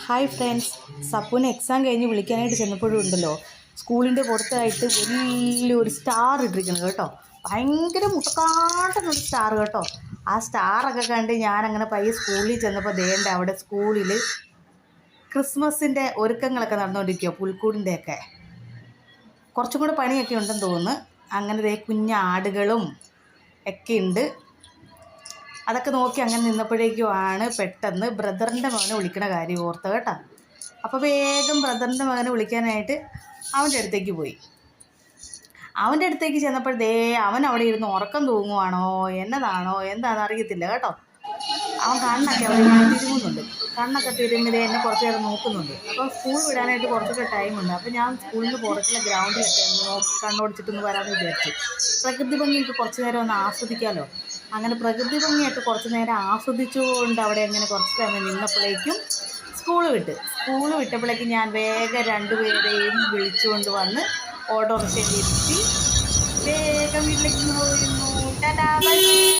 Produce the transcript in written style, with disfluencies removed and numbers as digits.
Hi friends, സപ്പുവിന് exam കഴിഞ്ഞ് വിളിക്കാനായിട്ട് ചെന്നപ്പോഴും ഉണ്ടല്ലോ സ്കൂളിൻ്റെ പുറത്തായിട്ട് വലിയൊരു സ്റ്റാർ ഇട്ടിരിക്കുന്നത് കേട്ടോ. ഭയങ്കര മുട്ടക്കാട്ടനൊരു സ്റ്റാർ കേട്ടോ. ആ സ്റ്റാറൊക്കെ കണ്ട് ഞാനങ്ങനെ പയ്യെ സ്കൂളിൽ ചെന്നപ്പോൾ ദേണ്ട അവിടെ സ്കൂളിൽ ക്രിസ്മസിൻ്റെ ഒരുക്കങ്ങളൊക്കെ നടന്നുകൊണ്ടിരിക്കുക. പുൽക്കൂടിൻ്റെയൊക്കെ കുറച്ചും കൂടെ പണിയൊക്കെ ഉണ്ടെന്ന് തോന്നുന്നു. അങ്ങനെ ദേ കുഞ്ഞാടുകളും ഒക്കെ ഉണ്ട്. അതൊക്കെ നോക്കി അങ്ങനെ നിന്നപ്പോഴേക്കുമാണ് പെട്ടെന്ന് ബ്രദറിൻ്റെ മകനെ വിളിക്കണ കാര്യം ഓർത്ത കേട്ടോ. അപ്പോൾ വേഗം ബ്രദറിൻ്റെ മകനെ വിളിക്കാനായിട്ട് അവൻ്റെ അടുത്തേക്ക് പോയി. അവൻ്റെ അടുത്തേക്ക് ചെന്നപ്പോൾ അവൻ അവിടെ ഇരുന്ന് ഉറക്കം തൂങ്ങുവാണോ എന്നതാണോ എന്താണെന്ന് അറിയത്തില്ല കേട്ടോ. അവൻ കണ്ണൊക്കെ അവിടെ തിരുമുന്നുണ്ട്. കണ്ണൊക്കെ തിരുമ്മിത് എന്നെ കുറച്ച് നേരം നോക്കുന്നുണ്ട്. അപ്പോൾ സ്കൂൾ വിടാനായിട്ട് കുറച്ചൊക്കെ ടൈമുണ്ട്. അപ്പോൾ ഞാൻ സ്കൂളിന് പുറത്തുള്ള ഗ്രൗണ്ടിലൊക്കെ നോക്കി കണ്ണോടിച്ചിട്ടൊന്ന് വരാമെന്ന് വിചാരിച്ചു. പ്രകൃതി ഭംഗിയൊക്കെ കുറച്ച് നേരം ഒന്ന് ആസ്വദിക്കാമല്ലോ. അങ്ങനെ പ്രകൃതി ഭംഗിയൊക്കെ കുറച്ച് നേരം ആസ്വദിച്ചുകൊണ്ട് അവിടെ അങ്ങനെ കുറച്ച് സമയം നിന്നപ്പോഴേക്കും സ്കൂൾ വിട്ടപ്പോഴേക്കും ഞാൻ വേഗം രണ്ടുപേരെയും വിളിച്ചുകൊണ്ട് വന്ന് ഓട്ടോറിക്ഷയിൽ ഇരുത്തി വേഗം വീട്ടിലേക്ക് പോയിരുന്നു. Tata bye.